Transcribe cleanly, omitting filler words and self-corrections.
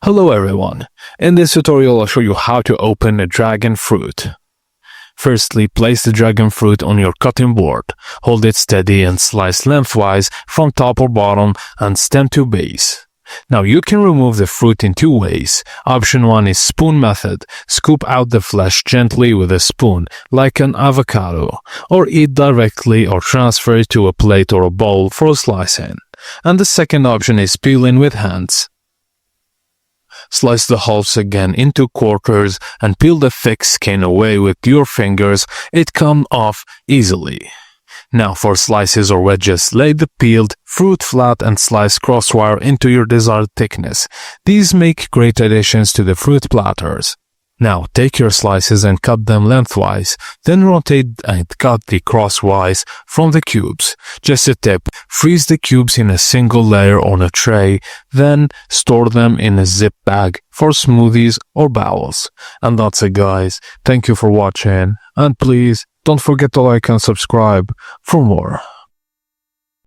Hello everyone, in this tutorial I'll show you how to open a dragon fruit. Firstly, place the dragon fruit on your cutting board, hold it steady and slice lengthwise from top or bottom and stem to base. Now you can remove the fruit in two ways. Option 1 is spoon method, scoop out the flesh gently with a spoon like an avocado, or eat directly or transfer it to a plate or a bowl for slicing. And the second option is peeling with hands. Slice the halves again into quarters and peel the thick skin away with your fingers. It comes off easily. Now for slices or wedges, lay the peeled fruit flat and slice crosswise into your desired thickness. These make great additions to the fruit platters. Now take your slices and cut them lengthwise, then rotate and cut the crosswise from the cubes. Just a tip, freeze the cubes in a single layer on a tray, then store them in a zip bag for smoothies or bowls. And that's it guys, thank you for watching, and please don't forget to like and subscribe for more.